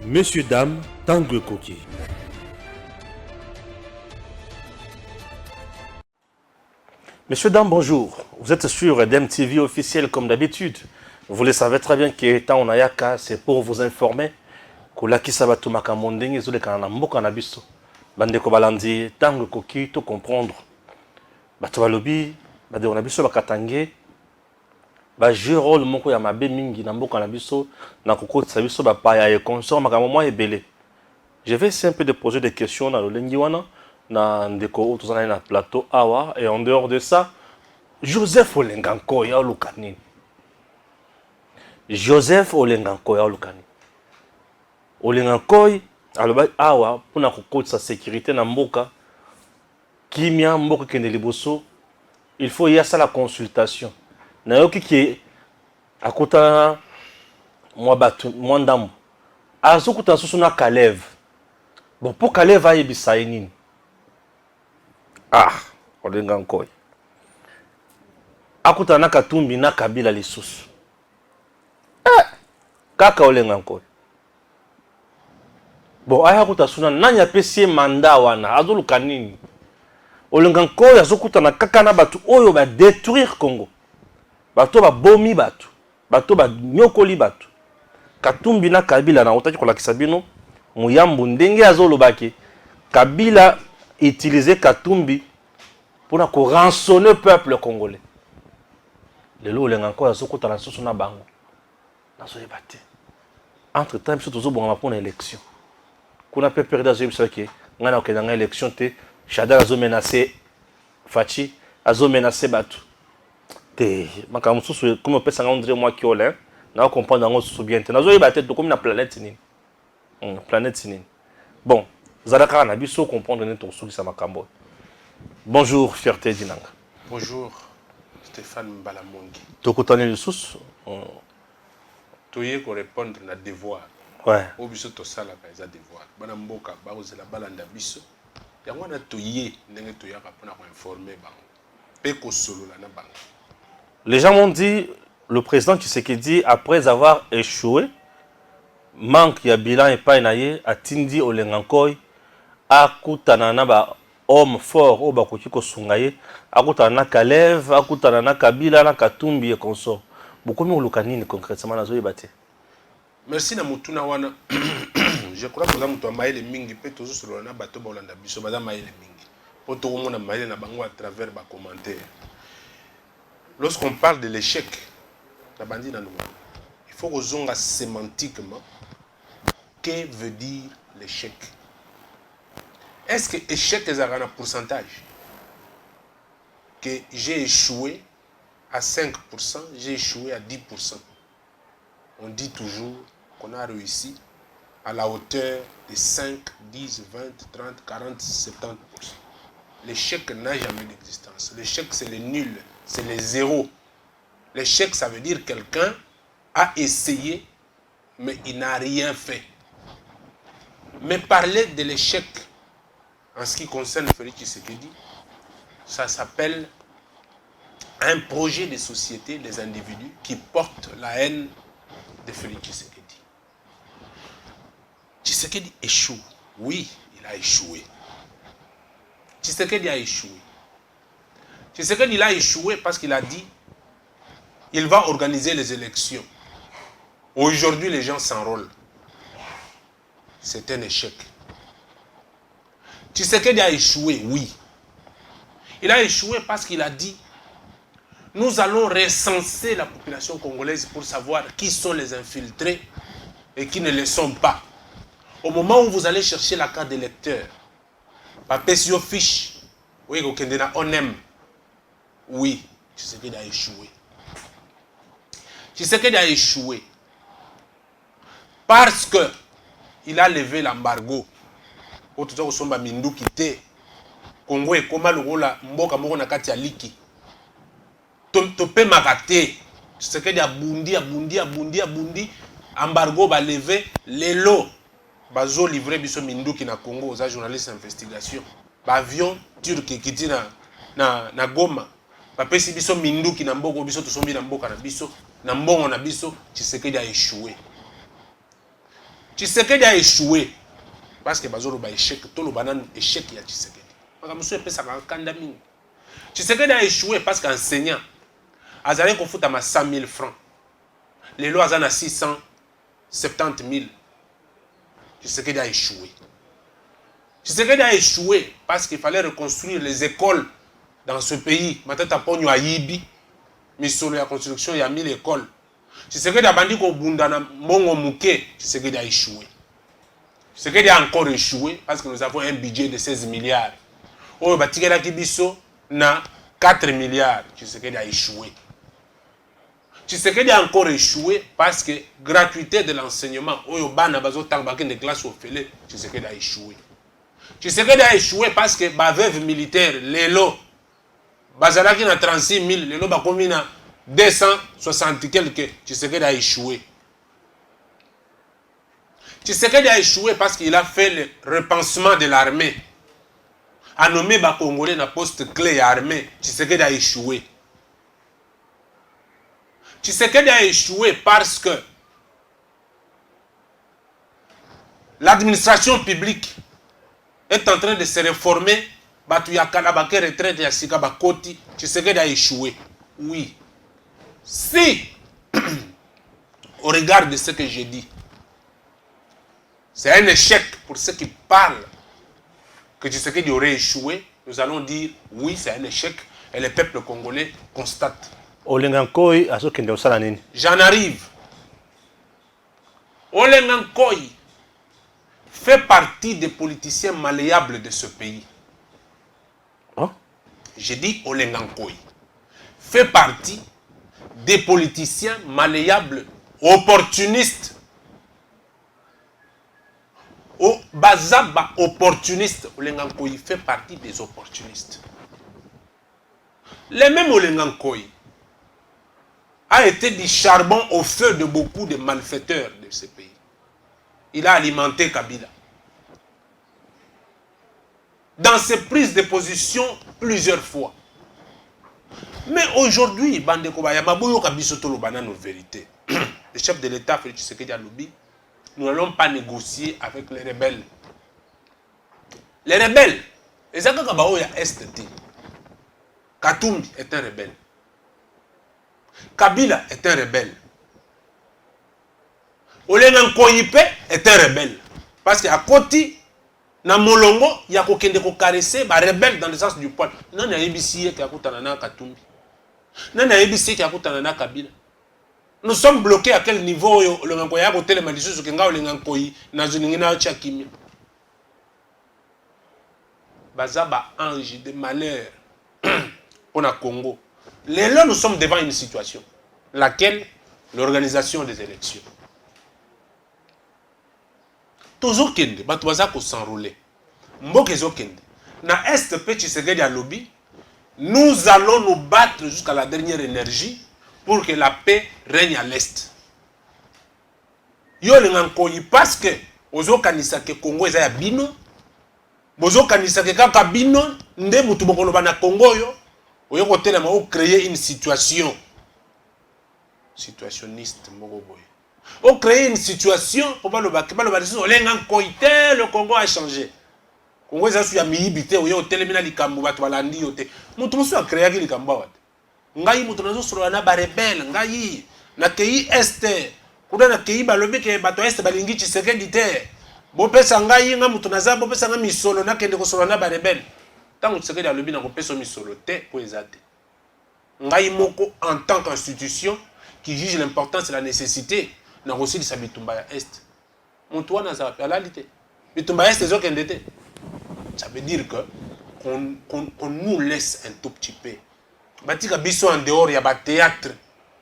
Monsieur, dame, Tanguy Koki. Messieurs, dames, bonjour. Vous êtes sur EDEM TV officiel comme d'habitude. Vous le savez très bien que Tan Onayaka, c'est pour vous informer que la Kisabatu Makamonding est le Kanambo Kanabiso. Bande Kobalandi, Tanguy Koki, tout comprendre. Batoualobi, Bade Onabiso Bakatange, Bajou rôle moko ya mabe mingi na mboka na biso na kokotisa biso bapaya et consort makambo mwa ebele. Je vais essayer un peu de poser des questions dans le Lengiwana, dans ndeko tous na plateau awa, et en dehors de ça, Joseph Olenganko ya Lukani. Joseph Olenganko ya Lukani. Olenganko aloba awa pona kokotisa sécurité na mboka kimia mboka kende liboso, il faut y a ça la consultation. Na yoki ki akota mwa batu mwa ndambo. Azokuta susu na Kalev. Bon, pour Kalev aye bisaini. Ah, Olenganko. Akuta na Katumbi na Kabila lisusu. Kaka Olenganko. Bon, aya kuta suna nanya pesi mandat wana azoluka nini. Olenganko azokuta na kaka na batu oyo ba détruire Congo. Bato ba bomi batu. Bato ba nyokoli batu. Katumbi na Kabila na otaki kolakisa bino muyambu ndenge azolobaki. Kabila utiliser Katumbi pour na ko rançonner peuple congolais. Lelo Olenganko azokuta na susu na bango. Nazo yebate. Entre temps biso tozo bonga pour na élection. Kuna pe perdre azo yebisa ke ngana okenda nga élection te Shadar azo menacer Fachi, azo menacer batu. Te makambo susu comme pesa nga André moi Kiolin na comprendre ngo susu bien te. Nazo yebate to comme na planète nini. Planète nini. Bon, zalaka na biso comprendre ne to suki sa makambo. Bonjour fierté dinanga. Bonjour Stéphane Mbalamongi. Tokotani lisusu. Toye ko répondre na devoir. Ouais. O biso to sala ka za devoir. Bana mboka ba ozela balanda biso. Yango na toye ndenge toyaka pona ko informer bango. Pe ko solola na bango. Les gens m'ont dit, le président Tshisekedi, après avoir échoué, manque ya bilan et pas naye, a tindi Olengankoy, a kutanana ba homme fort, o bakoki ko sungaye, a kutanana Kalev, a kutanana Kabila, na Katumbi et consort. Beaucoup mieux lukanini concrètement na zoye bate. Merci na mutuna wana. Je crois que za mutu amaile mingi pe tozo solola na bato ba olanda biso baza maile mingi. Po to mona maile na bango à travers ba commentaires. Lorsqu'on parle de l'échec, il faut que sémantiquement, que veut dire l'échec? Est-ce que l'échec est un pourcentage? Que j'ai échoué à 5%, j'ai échoué à 10%. On dit toujours qu'on a réussi à la hauteur de 5, 10, 20, 30, 40, 70%. L'échec n'a jamais d'existence. L'échec, c'est le nul. C'est les zéros. L'échec, ça veut dire que quelqu'un a essayé, mais il n'a rien fait. Mais parler de l'échec, en ce qui concerne Félix Tshisekedi, ça s'appelle un projet de société des individus qui portent la haine de Félix Tshisekedi. Tshisekedi échoue. Oui, il a échoué. Tshisekedi a échoué. Tshisekedi il a échoué parce qu'il a dit il va organiser les élections. Aujourd'hui, les gens s'enrôlent. C'est un échec. Tshisekedi a échoué, oui. Il a échoué parce qu'il a dit nous allons recenser la population congolaise pour savoir qui sont les infiltrés et qui ne le sont pas. Au moment où vous allez chercher la carte d'électeur, Papesio fiche, oui, on aime. Oui, Tshisekedi a échoué. Tshisekedi a échoué parce que il a levé l'embargo. Otuto somba mindu kité. Congo et koma lokola mboka moko na kati ya liki. Topé makate. Tshisekedi a bundi. Embargo ba levé lelo. Bazo livré biso mindu ki na Congo aux journalistes d'investigation. Ba avion turc qui na Goma. Bapesi biso minduki na mboko biso tosombi na mboka na biso na mbongo na biso Tshisekedi a échoué. Tshisekedi a échoué. Parce que Bazolo a échec. Tout le banan échec il y a Tshisekedi. Tshisekedi a échoué parce qu'enseignant. Azalé qu'on fout à 100 000 francs. Les lois en a 670 000. Tshisekedi a échoué. Tshisekedi a échoué parce qu'il fallait reconstruire les écoles dans ce pays. Maintenant, il y a Yibi, mais sur la construction, il y a 1000 écoles. Tshisekedi a bandi ko bundana mongo muke. Tshisekedi a échoué. Tshisekedi a encore échoué parce que nous avons un budget de 16 milliards. Oyo batikela kibiso na 4 milliards. Tshisekedi a échoué. Tshisekedi a encore échoué parce que gratuité de l'enseignement. Oyo bana bazo tangbakin de classe au fele. Tshisekedi a échoué. Tshisekedi a échoué parce que ba veuve militaire, lelo, bazalaki na 36 000, lelo ba komi na 260 quelques. Tshisekedi a échoué. Tshisekedi a échoué parce qu'il a fait le repensement de l'armée. A nommé ba Congolais na poste clé armée. Tshisekedi a échoué. Tshisekedi a échoué parce que l'administration publique est en train de se réformer. Batuyakala bake retraite ya sika bakoti. Tshisekedi a échoué. Oui. Si, au regard de ce que j'ai dit, c'est un échec pour ceux qui parlent que Tshisekedi aurait échoué, nous allons dire oui, c'est un échec et le peuple congolais constate. J'en arrive. Olengankoy fait partie des politiciens malléables de ce pays. Oh? J'ai dit Olengankoy fait partie des politiciens malléables, opportunistes. Au Bazaba opportuniste, Olengankoy fait partie des opportunistes. Les mêmes Olengankoy a été du charbon au feu de beaucoup de malfaiteurs de ce pays. Il a alimenté Kabila. Dans ses prises de position plusieurs fois. Mais aujourd'hui, Bandeko Bayamaboyo Kabisotolo Banane, vérité. Le chef de l'État, Félix Tshisekedi Alobi, nous n'allons pas négocier avec les rebelles. Les rebelles, les Akakabao ya STT. Katumbi est un rebelle. Kabila est un rebelle. Olengankoyipe est un rebelle. Parce qu'à côté, na Molongo, il y a quelqu'un qui caresser les rebelles dans le sens du poil. Non, il y a ABC qui a Kutanana Katumbi. Non, il y a ABC qui a Kutanana Kabila. Nous sommes bloqués à quel niveau le Ngankoya a côté les malicieux qui ont Olengankoyi na Zuningina Tchakimi. Bazaba ange de malheur pour le Congo. Là, nous sommes devant une situation, laquelle l'organisation des élections. Toujours kende, batwaza ko s'enrouler. Mbokezo kende. Na STP Tshisekedi a lobby, nous allons nous battre jusqu'à la dernière énergie pour que la paix règne à l'est. Yo lengankoyi parce que ozo kanisa ke Congo eza ya bino, bozo kanisa ke kaka bino nde mutu bokoloba na Congo yo. Vous avez créé une situation situationniste. Vous créez une situation pour pas le Congo a changé. Le Congo a miibité, vous avez téléminé les Kambouba, vous avez dit, vous avez créé les Kambouba. Vous avez dit, vous avez rebelle, vous avez dit, vous avez dit, vous avez dit, vous avez dit, vous avez dit, vous avez dit, tant que Tshisekedi a lebi na kopeso misolo te po ezate. Ngai moko en tant qu'institution qui juge l'importance et la nécessité na aussi de sa bitumba ya est. Montoua na za réalité. Bitumba est ezo kendete. Ça veut dire que qu'on nous laisse un tout petit peu. Batika biso en dehors ya ba théâtre.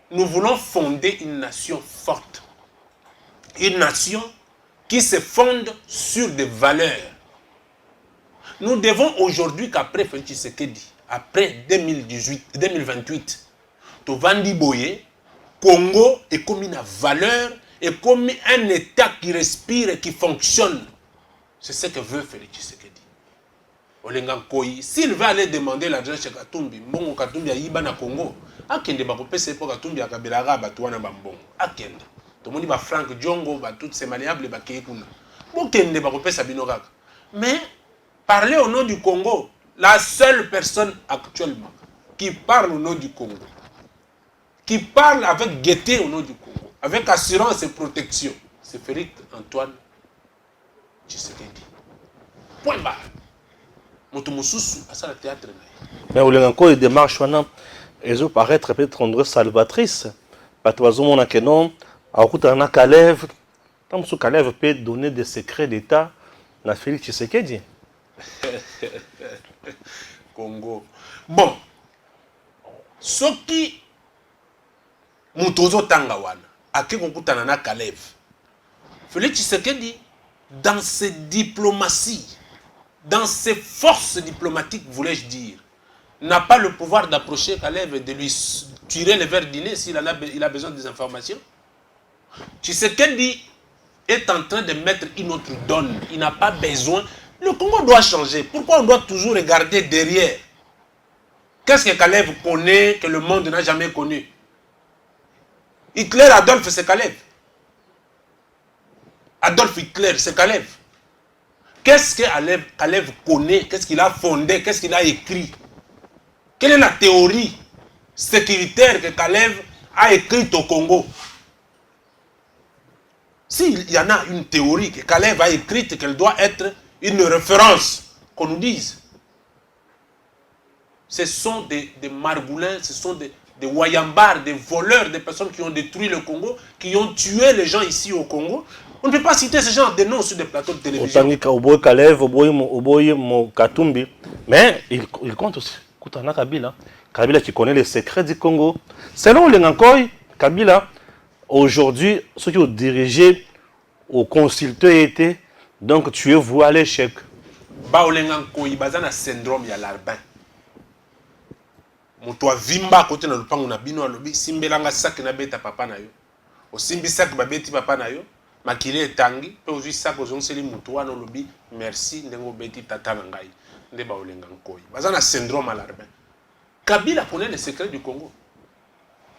Nous voulons fonder une nation forte. Une nation qui se fonde sur des valeurs. Nous devons aujourd'hui qu'après Félix Tshisekedi, après 2028, Tovandi Boye, Congo est comme une valeur, est comme un État qui respire et qui fonctionne. C'est ce que veut Félix Tshisekedi. Olengankoyi, s'il va aller demander l'argent chez Katumbi, Mbongo Katumbi a Iba na Congo, Akende Bakopese pour Katumbi a Kabila Batuana Bambongo, Akende. Tout le monde dit Franck Diongo, toutes ces malléables, Kékouna. Bokende, Bakopé Sabino Kaka. Mais, parler au nom du Congo, la seule personne actuellement qui parle au nom du Congo, qui parle avec gaieté au nom du Congo, avec assurance et protection, c'est Félix Antoine Tshisekedi. Point barre. Motomosusu, à ça le théâtre. Mais on a encore des démarches, elles ont paraître peut-être rendre salvatrice. Parce que on a que non, à côté on a Kalev, tant que Kalev peut donner des secrets d'État, na Félix Tshisekedi. Congo. Bon, ce qui Mutozo Tangawana, à qui on coûte na Kalev, Félix Tshisekedi, dans ses diplomaties, dans ses forces diplomatiques, voulais-je dire, n'a pas le pouvoir d'approcher Kalev et de lui tirer les verres du nez s'il a besoin des informations. Tshisekedi est en train de mettre une autre donne. Il n'a pas besoin. Le Congo doit changer. Pourquoi on doit toujours regarder derrière? Qu'est-ce que Kalev connaît que le monde n'a jamais connu? Hitler, Adolphe, c'est Kalev. Adolphe Hitler, c'est Kalev. Qu'est-ce que Kalev connaît? Qu'est-ce qu'il a fondé? Qu'est-ce qu'il a écrit? Quelle est la théorie sécuritaire que Kalev a écrite au Congo? S'il y en a une théorie que Kalev a écrite, qu'elle doit être une référence, qu'on nous dise. Ce sont des margoulins, ce sont des wayambars, des voleurs, des personnes qui ont détruit le Congo, qui ont tué les gens ici au Congo. On ne peut pas citer ce genre de noms sur des plateaux de télévision. Mais il compte aussi. Kabila qui connaît les secrets du Congo. Selon les Ngankoy, Kabila, aujourd'hui, ceux qui ont dirigé, ont consulté été, donc tu es voué à l'échec. Baolengankoy, bazana syndrome ya l'arbin. Moto avimba côté na lupango na bino alobi simbelanga sac na beta papa na yo. O simbi sac babeti papa na yo. Makile etangi pe ozui sac ozonseli moto wana olobi merci ndengo beti tata na ngai. Nde baolengankoy. Bazana syndrome à l'arbin. Kabila connaît les secrets du Congo.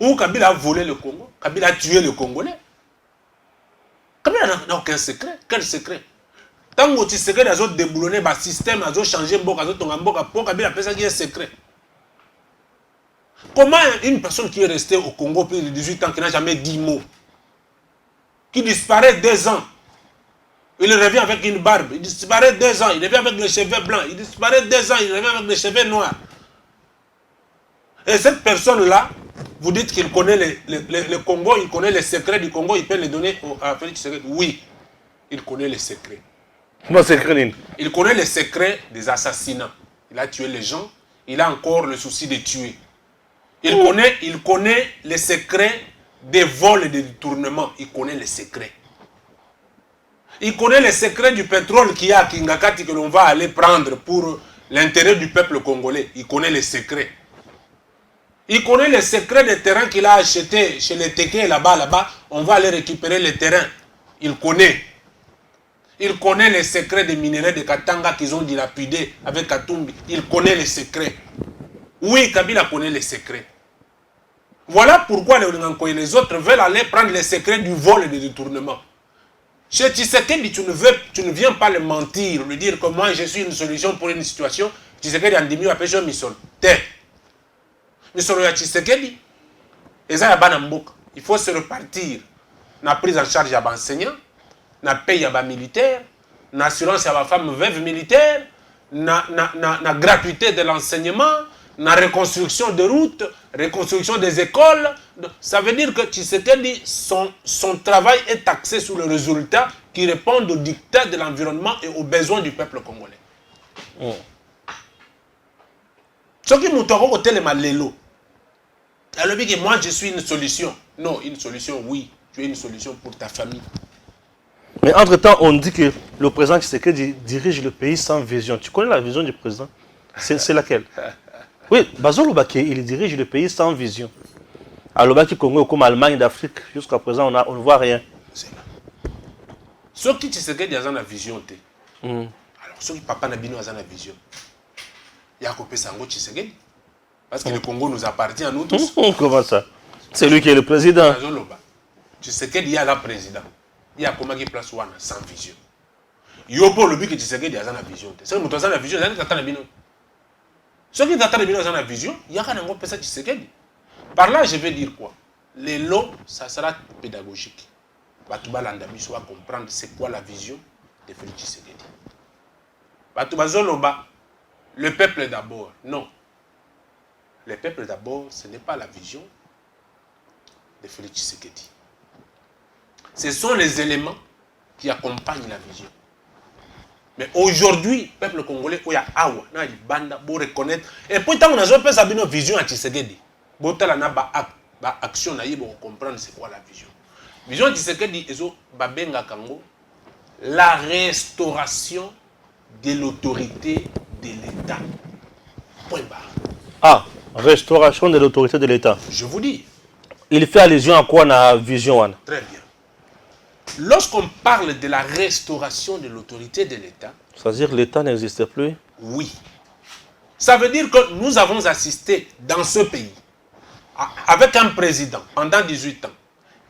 Ou Kabila a volé le Congo, Kabila a tué le Congolais. Kabila n'a aucun secret. Quel secret? Tant que tu sais que les autres déboulonnés, le système, les autres changé, les autres ont changé, Kabila a ça qui est secret. Comment une personne qui est restée au Congo plus de 18 ans, qui n'a jamais dit mot, qui disparaît 2 ans, il revient avec une barbe, il disparaît 2 ans, il revient avec les cheveux blancs, il disparaît 2 ans, il revient avec les cheveux noirs. Et cette personne-là, vous dites qu'il connaît le Congo, il connaît les secrets du Congo, il peut les donner à Félix Tshisekedi. Oui, il connaît les secrets. Il connaît les secrets des assassinats. Il a tué les gens, il a encore le souci de tuer. Il connaît les secrets des vols et des détournements. Il connaît les secrets. Il connaît les secrets du pétrole qu'il y a à Kingakati que l'on va aller prendre pour l'intérêt du peuple congolais. Il connaît les secrets. Il connaît les secrets des terrains qu'il a achetés chez les Téké là-bas. On va aller récupérer les terrains. Il connaît. Il connaît les secrets des minéraux de Katanga qu'ils ont dilapidés avec Katumbi. Il connaît les secrets. Oui, Kabila connaît les secrets. Voilà pourquoi les autres veulent aller prendre les secrets du vol et du détournement. Chez Tshisekedi, tu ne viens pas le mentir, lui dire que moi je suis une solution pour une situation. Tshisekedi a dit, Misolo ya Tshisekedi, il faut se repartir. La prise en charge à l'enseignant, la paye à militaire, l'assurance à la femme veuve militaire, la gratuité de l'enseignement, la reconstruction de routes, reconstruction des écoles. Ça veut dire que Tshisekedi, son travail est axé sur le résultat qui répond aux dictats de l'environnement et aux besoins du peuple congolais. Ce qui nous toque au téléma lélo. Alors, que moi je suis une solution. Non, une solution, oui. Tu es une solution pour ta famille. Mais entre-temps, on dit que le président Tshisekedi dirige le pays sans vision. Tu connais la vision du président? C'est laquelle? Oui, Bazo Lobaki, il dirige le pays sans vision. À Lobaki Congo, comme Allemagne d'Afrique, jusqu'à présent, on ne voit rien. C'est là. Ce qui Tshisekedi a la vision. Alors, ce qui papa Nabino a la vision. Il y a coupé Sango Tshisekedi. Parce que le Congo nous appartient à nous tous. Comment ça? C'est lui qui est le président. tu sais qu'il y a un président. Il y a comment qui place one sans vision. Il y a pas le but que tu sais qu'il y a une vision. C'est que tu as une vision, tu as une vision. Ceux qui t'attendent dans la vision, il y a un peu ça, tu sais qu'il. Par là, je vais dire quoi? Les lots, ça sera pédagogique. Batouba Landabiso va comprendre c'est quoi la vision de Félix Tshisekedi. Batouba Zoloba, le peuple d'abord. Non. Le peuple d'abord, ce n'est pas la vision de Félix Tshisekedi. Ce sont les éléments qui accompagnent la vision. Mais aujourd'hui, le peuple congolais, il y a awa, il y a banda, pour reconnaître. Et puis, tant qu'on a une vision à Tshisekedi, il y a une action pour comprendre c'est quoi la vision. La vision de Tshisekedi, c'est la restauration de l'autorité de l'État. Point barre. Ah, restauration de l'autorité de l'État. Je vous dis. Il fait allusion à quoi dans la vision? Très bien. Lorsqu'on parle de la restauration de l'autorité de l'État, c'est-à-dire que l'État n'existe plus? Oui. Ça veut dire que nous avons assisté dans ce pays avec un président pendant 18 ans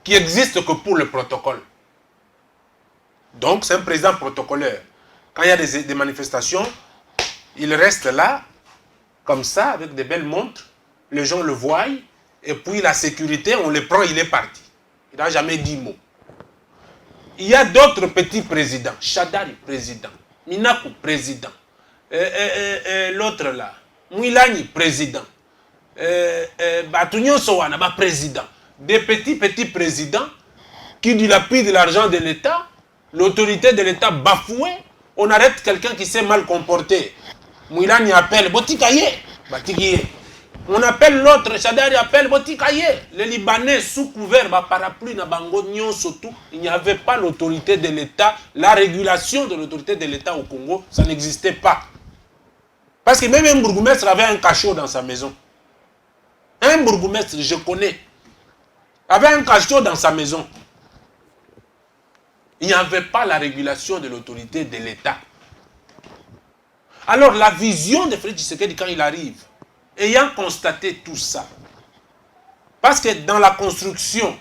qui n'existe que pour le protocole. Donc c'est un président protocolaire. Quand il y a des manifestations, il reste là, comme ça, avec des belles montres, les gens le voient, et puis la sécurité, on le prend, il est parti. Il n'a jamais dit mot. Il y a d'autres petits présidents. Chadari, président. Minaku, président. L'autre là. Mouilani, président. Batunyo Sowana, président. Des petits présidents qui dilapident l'argent de l'État. L'autorité de l'État bafouée. On arrête quelqu'un qui s'est mal comporté. Mouilani appelle Botikaye. Batikiye. On appelle l'autre, Chadari appelle Botikaye. Les Libanais sous couvert, parapluie, surtout, il n'y avait pas l'autorité de l'État. La régulation de l'autorité de l'État au Congo, ça n'existait pas. Parce que même un bourgmestre avait un cachot dans sa maison. Un bourgmestre, je connais, avait un cachot dans sa maison. Il n'y avait pas la régulation de l'autorité de l'État. Alors la vision de Félix Tshisekedi quand il arrive, ayant constaté tout ça, parce que dans la construction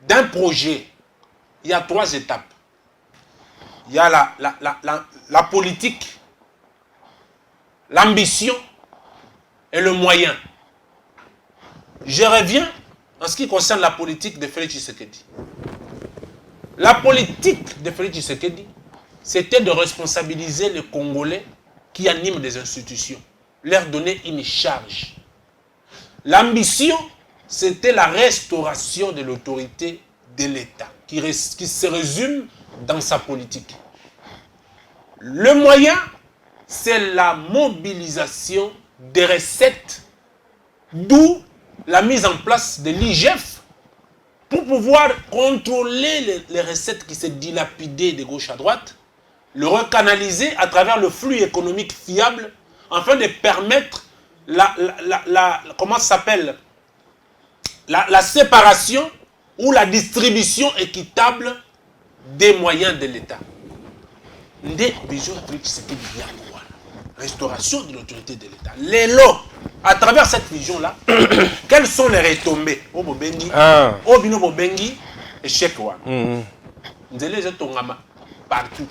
d'un projet, il y a 3 étapes. Il y a la politique, l'ambition et le moyen. Je reviens en ce qui concerne la politique de Félix Tshisekedi. La politique de Félix Tshisekedi, c'était de responsabiliser les Congolais qui animent des institutions, leur donner une charge. L'ambition, c'était la restauration de l'autorité de l'État, qui se résume dans sa politique. Le moyen, c'est la mobilisation des recettes, d'où la mise en place de l'IGF pour pouvoir contrôler les recettes qui se dilapidaient de gauche à droite, le recanaliser à travers le flux économique fiable afin de permettre comment ça s'appelle, la séparation ou la distribution équitable des moyens de l'État. Restauration de l'autorité de l'État. Les lots, à travers cette vision-là, quelles sont les retombées? Obino Bobengi, échec. Partout.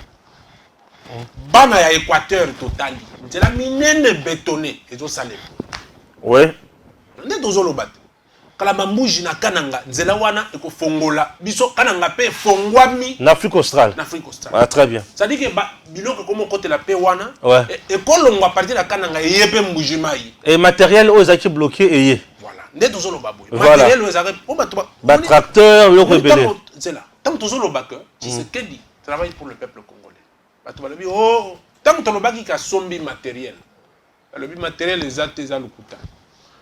Bana ya Équateur total. C'est la mine bétonnée. Et tout ça. Oui. On est dans le bat. Kalamambouji na kananga. Nzela wana eko fongola. Biso kananga pe fongwami. En Afrique australe. En Afrique australe. Ah, très bien. Ça dit que biloko comme côté la pe wana. Ouais. Et kolongwa partir la kananga yepe mbujimai. Et matériel aux acquis bloqués et voilà. Ndé dans le babou. Voilà. Matériel aux arrêts. Bah tracteur, le rebelle. C'est là. Tant que le bac, Tshisekedi travaille pour le peuple congolais. Oh, tant que le qui a sombi matériel. Le matériel les artisans le kuta.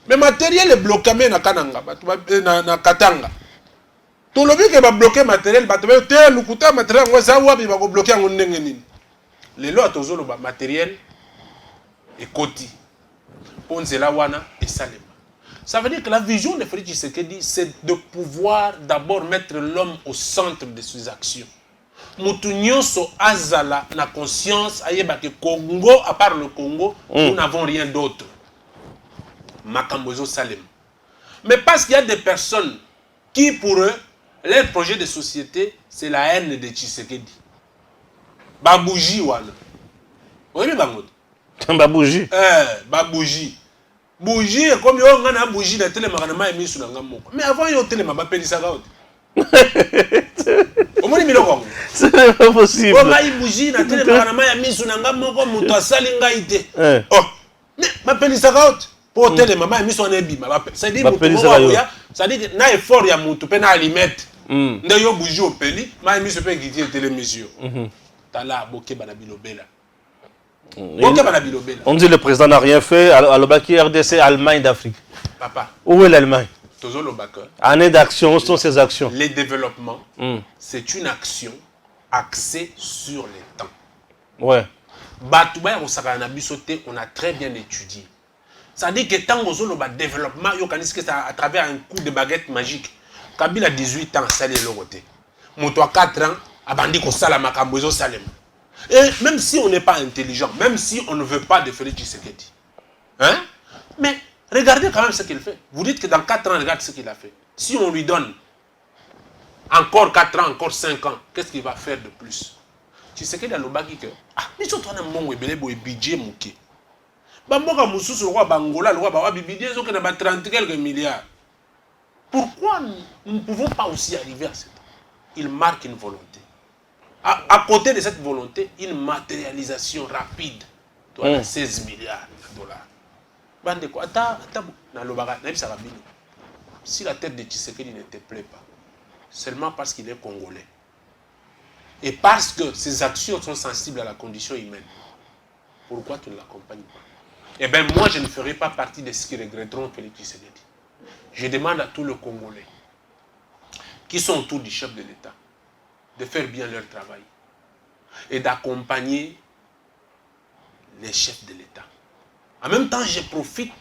Mais matériel est bloqué na kananga, na katanga. Tout le qui va bloquer matériel, le kuta matériel, on va bloquer en nini. Les lois tozo le matériel et koti. Ponzela wana et salema. Ça veut dire que la vision de Félix Tshisekedi, c'est de pouvoir d'abord mettre l'homme au centre de ses actions. Moutounyoso azala na conscience ayeba que Congo, à part le Congo, nous n'avons rien d'autre. Makambozo Salem. Mais parce qu'il y a des personnes qui, pour eux, Leur projet de société, c'est la haine de Tshisekedi. Babouji, voilà. Oui, mais Bangoud. Babouji. Babouji. Bougie, comme on a bougie, la télé marana et mis sur la gamme. Mais avant, il y a télé ma pénis à gaud. Au moins, il c'est pas possible. On a bougie, la télé marana et mis sur la gamme, comme toi, salingaïté. Oh, mais ma pénis à gaud. Pour télé, maman est mis sur un ébi. Ça dit, ça dit que n'a effort, il y a mon toupé, n'a alimette. D'ailleurs, bougie au peli, ma mis sur le télévision. T'as là, bokeh, banabilobela. On dit que le président n'a rien fait à l'Obaki RDC, Allemagne d'Afrique. Papa. Où est l'Allemagne? Année d'action, où sont ces actions? Les développements, c'est une action axée sur les temps. Ouais. Batouba et on a très bien étudié. Ça dit que tant que le développement, c'est à travers un coup de baguette magique. Kabila a 18 ans, ça est le côté. Moto a 4 ans, abandi ko salama kambozo salem. Et même si on n'est pas intelligent, même si on ne veut pas de Félix Tshisekedi, hein? Mais regardez quand même ce qu'il fait. Vous dites que dans 4 ans, regardez ce qu'il a fait. Si on lui donne encore 4 ans, encore 5 ans, qu'est-ce qu'il va faire de plus? Tshisekedi a le bagi que, ah, mais si on a un budget mouké. Bamboka Moussous, le roi Bangola, le roi Bawabi, ils ont 30 quelques milliards. Pourquoi nous ne pouvons pas aussi arriver à ça? Il marque une volonté. À côté de cette volonté, une matérialisation rapide de 16 milliards de dollars. Si la tête de Tshisekedi ne te plaît pas, seulement parce qu'il est congolais, et parce que ses actions sont sensibles à la condition humaine, pourquoi tu ne l'accompagnes pas? Eh bien, moi, je ne ferai pas partie de ceux qui regretteront Félix Tshisekedi. Je demande à tous les Congolais qui sont autour du chef de l'État de faire bien leur travail et d'accompagner les chefs de l'État. En même temps, je profite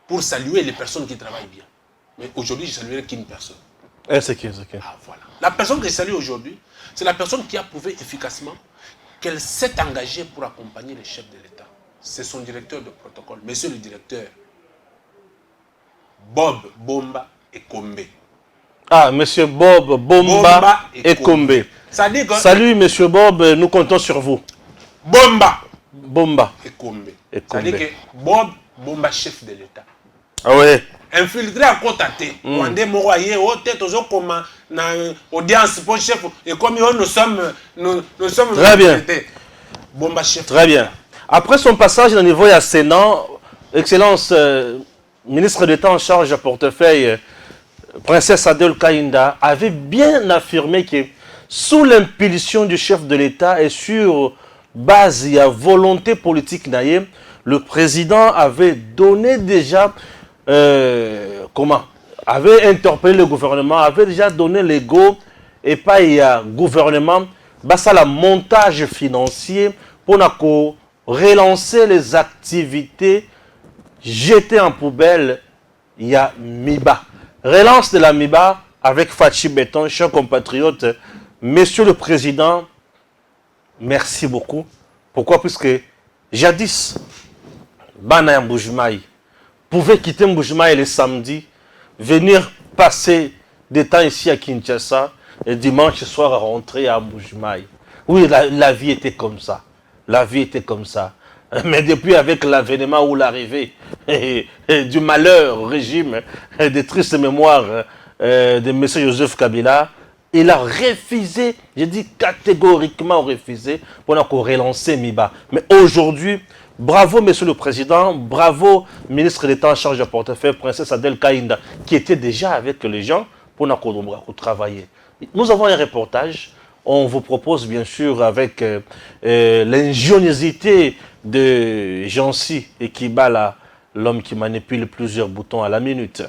pour saluer les personnes qui travaillent bien. Mais aujourd'hui, je saluerai qu'une personne. C'est qui? Ah, voilà. La personne que je salue aujourd'hui, c'est la personne qui a prouvé efficacement qu'elle s'est engagée pour accompagner les chefs de l'État. C'est son directeur de protocole, monsieur le directeur, Bob Bomba Ekombe. Ah, monsieur Bob Bomba Ekombe. Salut, monsieur Bob, nous comptons sur vous. Bomba Ekombe. C'est-à-dire que Bob chef de l'État. Ah ouais. Infiltré à Kotate. On est moraillé, comme audience pour chef. Et comme nous sommes. Très bien. Bomba chef. Très bien. Après son passage au niveau à Sénat, Excellence, ministre d'État en charge de portefeuille, Princesse Adel Kaïnda, avait bien affirmé que sous l'impulsion du chef de l'État et sur base de la volonté politique, le président avait donné déjà, avait interpellé le gouvernement, avait déjà donné l'ego et pas il y a gouvernement, ça le montage financier pour relancer les activités jetées en poubelle. Il y a MIBA. Relance de la MIBA avec Fachi Béton, chers compatriotes. Monsieur le Président, merci beaucoup. Pourquoi? Puisque jadis, Bana Mboujmaï pouvait quitter Mboujmaï le samedi, venir passer des temps ici à Kinshasa et dimanche soir rentrer à Mboujmaï. Oui, la vie était comme ça. La vie était comme ça. Mais depuis avec l'avènement ou l'arrivée du malheur au régime, des tristes mémoires de M. Joseph Kabila, il a refusé, je dis catégoriquement refusé, pour relancer MIBA. Mais aujourd'hui, bravo Monsieur le Président, bravo ministre d'État en charge de portefeuille, Princesse Adel Kaïnda, qui était déjà avec les gens pour travailler. Nous avons un reportage. On vous propose bien sûr avec l'ingéniosité de Jancy et Kibala, l'homme qui manipule plusieurs boutons à la minute.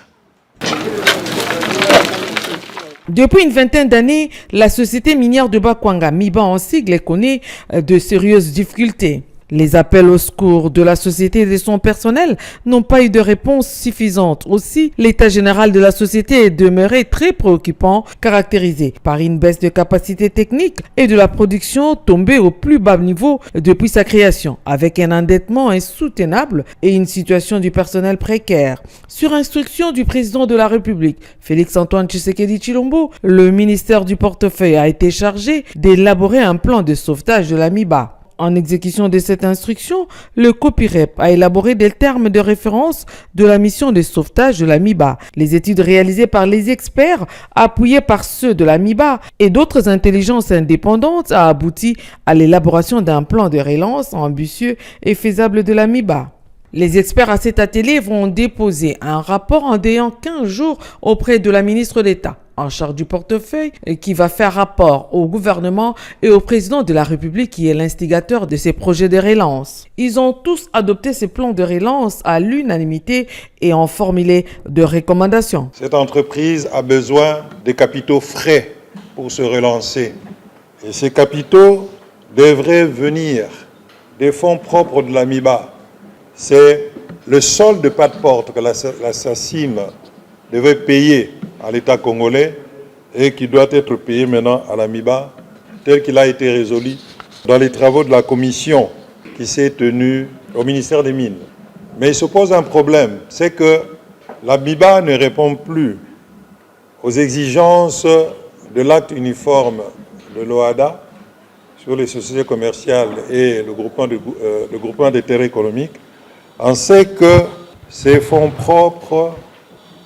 Depuis une vingtaine d'années, la société minière de Bakwanga, MIBA en sigle, connaît de sérieuses difficultés. Les appels au secours de la société et de son personnel n'ont pas eu de réponse suffisante. Aussi, l'état général de la société est demeuré très préoccupant, caractérisé par une baisse de capacité technique et de la production tombée au plus bas niveau depuis sa création, avec un endettement insoutenable et une situation du personnel précaire. Sur instruction du président de la République, Félix-Antoine Tshisekedi Tshilombo, le ministère du portefeuille a été chargé d'élaborer un plan de sauvetage de l'AMIBA. En exécution de cette instruction, le COPIREP a élaboré des termes de référence de la mission de sauvetage de l'AMIBA. Les études réalisées par les experts, appuyées par ceux de l'AMIBA et d'autres intelligences indépendantes, a abouti à l'élaboration d'un plan de relance ambitieux et faisable de l'AMIBA. Les experts à cet atelier vont déposer un rapport en délai 15 jours auprès de la ministre d'État en charge du portefeuille qui va faire rapport au gouvernement et au président de la République qui est l'instigateur de ces projets de relance. Ils ont tous adopté ces plans de relance à l'unanimité et ont formulé de recommandations. Cette entreprise a besoin de capitaux frais pour se relancer. Et ces capitaux devraient venir des fonds propres de l'AMIBA. C'est le solde de pas de porte que la SACIM devait payer à l'État congolais et qui doit être payé maintenant à l'AMIBA, tel qu'il a été résolu dans les travaux de la commission qui s'est tenue au ministère des Mines. Mais il se pose un problème, c'est que l'AMIBA ne répond plus aux exigences de l'acte uniforme de l'OHADA sur les sociétés commerciales et le groupement d'intérêt économique. On sait que ces fonds propres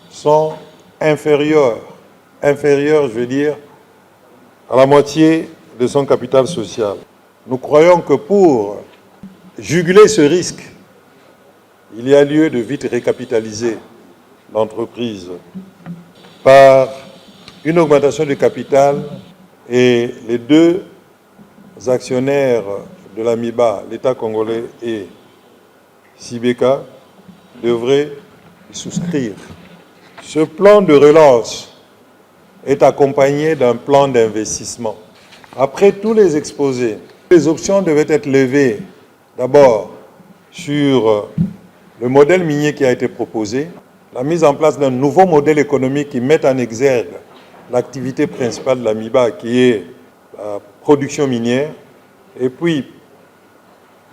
sont inférieurs, je veux dire, à la moitié de son capital social. Nous croyons que pour juguler ce risque, il y a lieu de vite récapitaliser l'entreprise par une augmentation du capital et les deux actionnaires de l'AMIBA, l'État congolais et Sibeka, devraient souscrire. Ce plan de relance est accompagné d'un plan d'investissement. Après tous les exposés, les options devaient être levées d'abord sur le modèle minier qui a été proposé, la mise en place d'un nouveau modèle économique qui mette en exergue l'activité principale de l'AMIBA qui est la production minière, et puis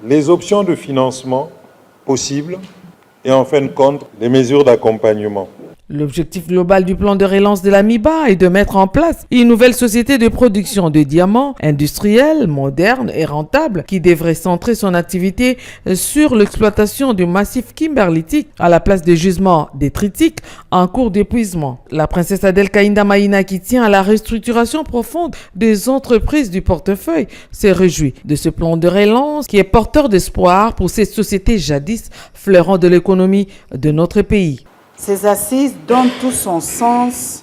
les options de financement possibles et en fin de compte des mesures d'accompagnement. L'objectif global du plan de relance de l'AMIBA est de mettre en place une nouvelle société de production de diamants industrielle, moderne et rentable qui devrait centrer son activité sur l'exploitation du massif kimberlitique à la place des gisements détritiques en cours d'épuisement. La princesse Adel Kaïnda Maïna, qui tient à la restructuration profonde des entreprises du portefeuille, se réjouit de ce plan de relance qui est porteur d'espoir pour ces sociétés jadis fleurant de l'économie de notre pays. Ces assises donnent tout son sens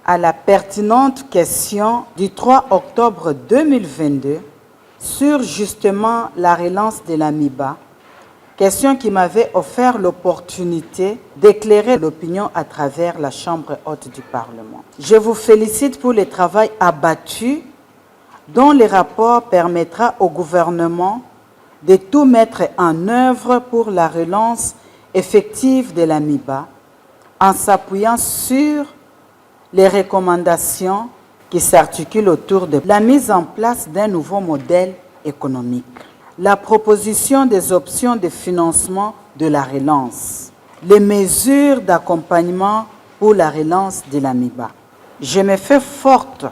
à la pertinente question du 3 octobre 2022 sur justement la relance de l'AMIBA, question qui m'avait offert l'opportunité d'éclairer l'opinion à travers la Chambre haute du Parlement. Je vous félicite pour le travail abattu dont le rapport permettra au gouvernement de tout mettre en œuvre pour la relance effective de l'AMIBA, en s'appuyant sur les recommandations qui s'articulent autour de la mise en place d'un nouveau modèle économique, la proposition des options de financement de la relance, les mesures d'accompagnement pour la relance de l'AMIBA. Je me fais forte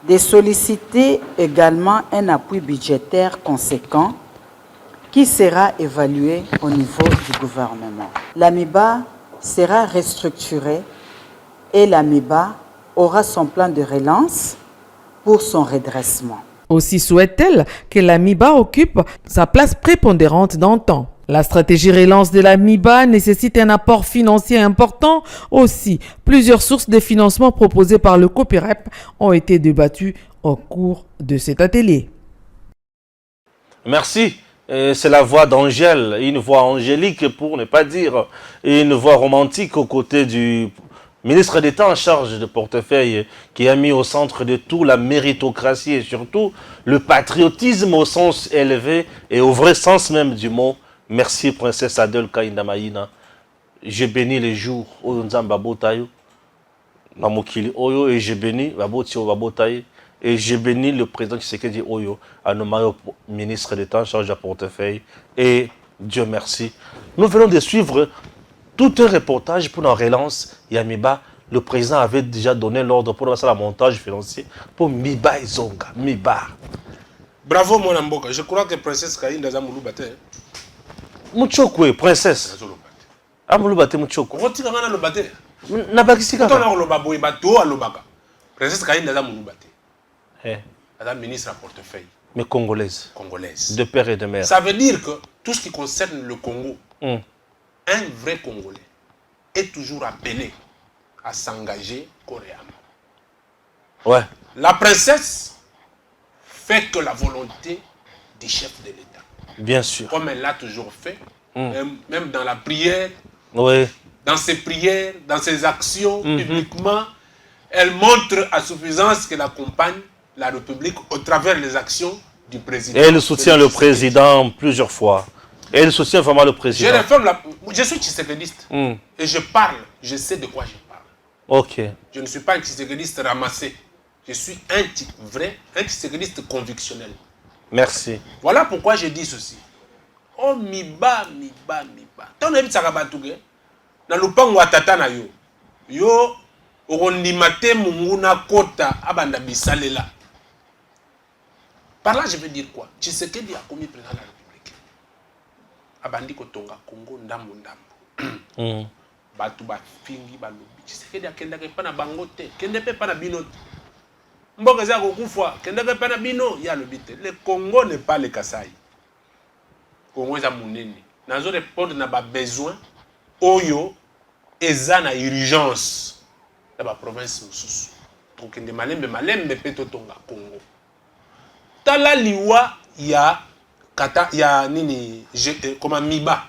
de solliciter également un appui budgétaire conséquent qui sera évalué au niveau du gouvernement. L'AMIBA sera restructurée et l'AMIBA aura son plan de relance pour son redressement. Aussi souhaite-t-elle que l'AMIBA occupe sa place prépondérante dans le temps. La stratégie relance de l'AMIBA nécessite un apport financier important. Aussi, plusieurs sources de financement proposées par le COPIREP ont été débattues au cours de cet atelier. Merci. C'est la voix d'Angèle, une voix angélique pour ne pas dire, et une voix romantique aux côtés du ministre d'État en charge de portefeuille, qui a mis au centre de tout la méritocratie et surtout le patriotisme au sens élevé et au vrai sens même du mot. Merci, princesse Adèle Kainda Maïna. Je bénis les jours où nous avons babotayo, namokili oyo, et je bénis babotio babotaye, et je bénis le président Tshisekedi oyo, à nommer ministre d'État en charge de portefeuille, et Dieu merci. Nous venons de suivre tout un reportage pour la relance Yamiba. Le président avait déjà donné l'ordre pour lancer le montage financier pour Miba et Zonga. Miba. Bravo mon amboka. Je crois que princesse Kainda za mulubate. Muchokwe, princesse. Ah mulubate muchokwe. Rotika ngana lobate. Na bakisika. Tona loba boy bato alobaka. Princesse Kainda za mulubate. Madame ministre à portefeuille. Mais congolaise. Congolaise. De père et de mère. Ça veut dire que tout ce qui concerne le Congo, un vrai Congolais est toujours appelé à s'engager coréennement. Ouais. La princesse fait que la volonté du chef de l'État. Bien sûr. Comme elle l'a toujours fait, même dans la prière, ouais. Dans ses prières, dans ses actions, publiquement, elle montre à suffisance qu'elle accompagne la République au travers des actions du président. Et elle soutient le président plusieurs fois. Et elle soutient vraiment le président. Je suis tshisekéliste. Et je parle, je sais de quoi je parle. Ok. Je ne suis pas un tshisekéliste ramassé. Je suis un tshisekéliste convictionnel. Merci. Voilà pourquoi je dis ceci. Oh, miba. Ton avis, ça va tout. Na lupango atata na yo. Yo, orondimate munguna kota abanda bisalela. Par là, je veux dire quoi? Tshisekedi a commis président de la République. Abandi kotonga Congo ndambo. Batu ba fingi ba lobi. Tshisekedi akendaka pa na bango te. Kende pe pa na bino te. Mboka za kokufwa, kendaka pa na bino ya lobi te. Le Congo n'est pas le Kasai. Congo eza munene. Nazo répondre na ba besoin oyo eza na urgence na ba province mosusu. Tokende malembe pe totonga Congo. Tala liwa ya nini comme Miba.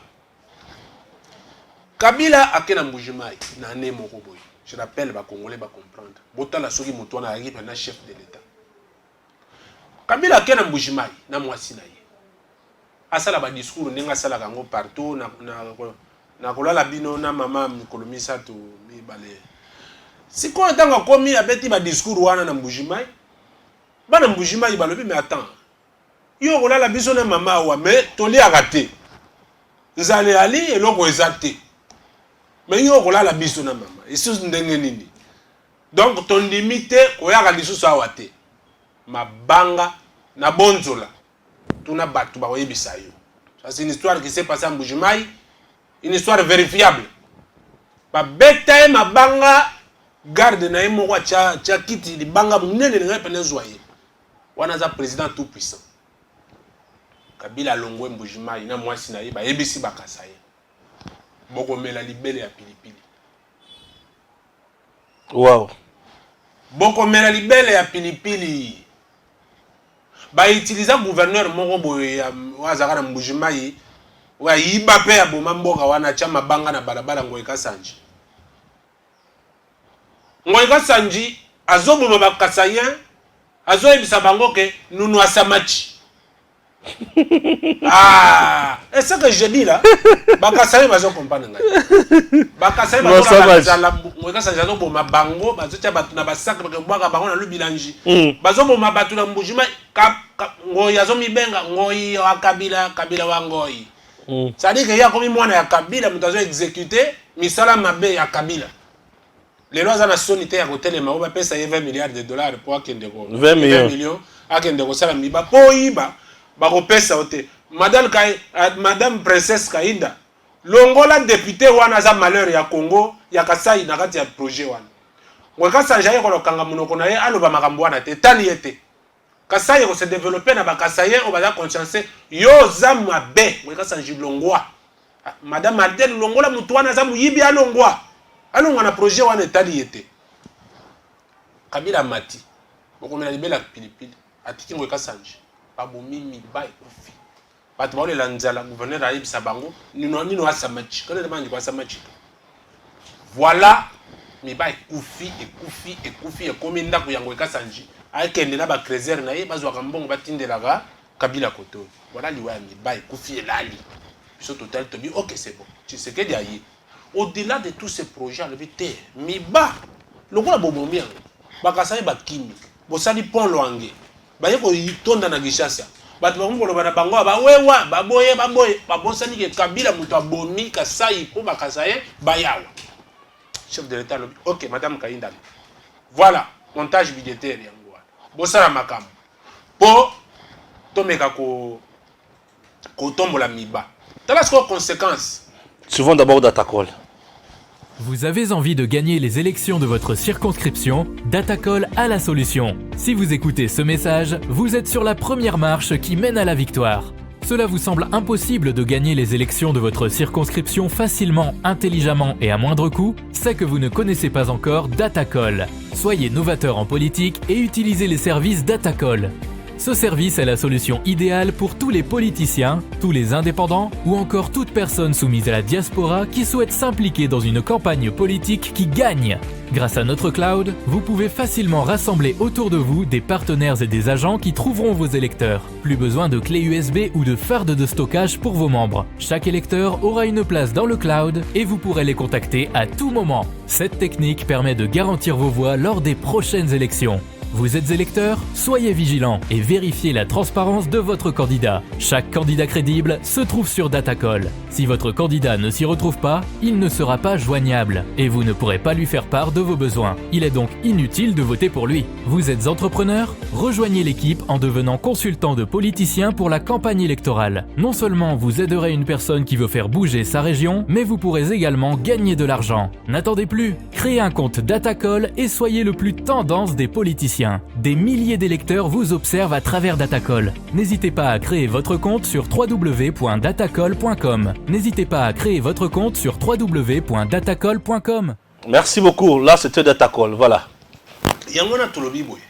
Kabila akena Mbujimai na ne moko boy. Je rappelle ba Congolais ba comprendre. Botala soki moto na ari na chef de l'État. Kabila akena Mbujimai na mwasi na ye. Asala ba discours ndenge asala kango partout na kolala bino na mama mikolomisa to mibale. Siko ntanga komi abeti ba discours wana na Mbujimai. Bana Mbujimai balobi mais attends. Yo kolala biso na mama wa mais toli arate. Nzale ali eloko ezate. Mais yo kolala biso na mama. Esu ndenge nini. Donc ton limite oyaka lisusu awate. Mabanga na bonzola. Tuna batu ba oyebisa yo. Ça c'est une histoire qui s'est passée en Mbujimai, une histoire vérifiable. Ba beta mabanga garde na moko cha kiti libanga munene nga pene zoye. Wana za président tout puissant. Kabila longwe Mbujimai na mwasi na ye ba yebisi bakasa ye. Boko mela libele ya pilipili. Wow. Boko mela libele ya pilipili. Ba utiliser gouverneur moko boye ya wazaka na Mbujimai wa yiba pe ya boma mboka wana cha mabanga na balabala Ngoyeka Sanji. Ngoyeka Sanji azoboma bakasayen azoyebisa bango ke nunu asamachi. Ah, et ce que je dis là, bakasayen bazo comprendre ngai. Bakasayen bazo la Ngoyeka Sanji azoboma bango bazotia batu na basaka bakabwaka bango na lubilanji. Bazoboma batu na Mbujimai ngoyi azomibenga ngoyi wa Kabila wa ngoyi. C'est-à-dire qu'il y a comme mwana ya Kabila mutazo exécuter misala mabe ya Kabila. Les lois na sonité ya kotelema ba pesa 20 milliards de dollars pour akende ko 20 millions akende ko sala miba po iba ba ko pesa ote. Madame princesse Kainda longola député wana za malheur ya Congo ya Kasai na kati ya projet wana. Ngoyeka Sanji ko lokanga munoko na ye aloba makambo wana te tali ete. Kasai ko se développer na ba Kasayen on va consciencer yo za mabe Ngoyeka Sanji longwa. Madame Adèle longola mutu wana za muyibi alongwa. Alongwa na projet wana tali ete. Kabila mati. Boko mela libela pilipili. Atiki Ngoyeka Sanji. Babomi miba ekufi. Batu ba olela nzala gouverneur ayebisa bango nino asamachi. Kana demande kwa asamachi. Voilà miba ekufi ekomi ndako yango ekasanji akende na bacréser na ye bazwaka mbongo batindelaka Kabila Koto. Voilà liwa miba ekufi elali biso total tobi ok c'est bon Tshisekedi aye au-delà de tous ces projets le vite miba lokola bobomi yango bakasai bakimi bosali pont Lwange baye ko yitonda na Kinshasa bato bakongolo bana bango bawewa baboye babonsani ke Kabila muto abomi kasai po bakasaye bayawa chef de l'état lobby ok madame Kainda voilà montage budgétaire yango bosala makambo po tomeka ko tombola miba tala ce conséquence Souvent d'abord Datacol. Vous avez envie de gagner les élections de votre circonscription? Datacol a la solution. Si vous écoutez ce message, vous êtes sur la première marche qui mène à la victoire. Cela vous semble impossible de gagner les élections de votre circonscription facilement, intelligemment et à moindre coût? C'est que vous ne connaissez pas encore Datacol. Soyez novateur en politique et utilisez les services Datacol. Ce service est la solution idéale pour tous les politiciens, tous les indépendants ou encore toute personne soumise à la diaspora qui souhaite s'impliquer dans une campagne politique qui gagne. Grâce à notre cloud, vous pouvez facilement rassembler autour de vous des partenaires et des agents qui trouveront vos électeurs. Plus besoin de clés USB ou de fardes de stockage pour vos membres. Chaque électeur aura une place dans le cloud et vous pourrez les contacter à tout moment. Cette technique permet de garantir vos voix lors des prochaines élections. Vous êtes électeur? Soyez vigilant et vérifiez la transparence de votre candidat. Chaque candidat crédible se trouve sur Datacol. Si votre candidat ne s'y retrouve pas, il ne sera pas joignable et vous ne pourrez pas lui faire part de vos besoins. Il est donc inutile de voter pour lui. Vous êtes entrepreneur? Rejoignez l'équipe en devenant consultant de politiciens pour la campagne électorale. Non seulement vous aiderez une personne qui veut faire bouger sa région, mais vous pourrez également gagner de l'argent. N'attendez plus, créez un compte Datacol et soyez le plus tendance des politiciens. Des milliers d'électeurs vous observent à travers Datacol. N'hésitez pas à créer votre compte sur www.datacol.com. N'hésitez pas à créer votre compte sur www.datacol.com. Merci beaucoup. Là, c'était Datacol. Voilà. Yangona tolobi boye.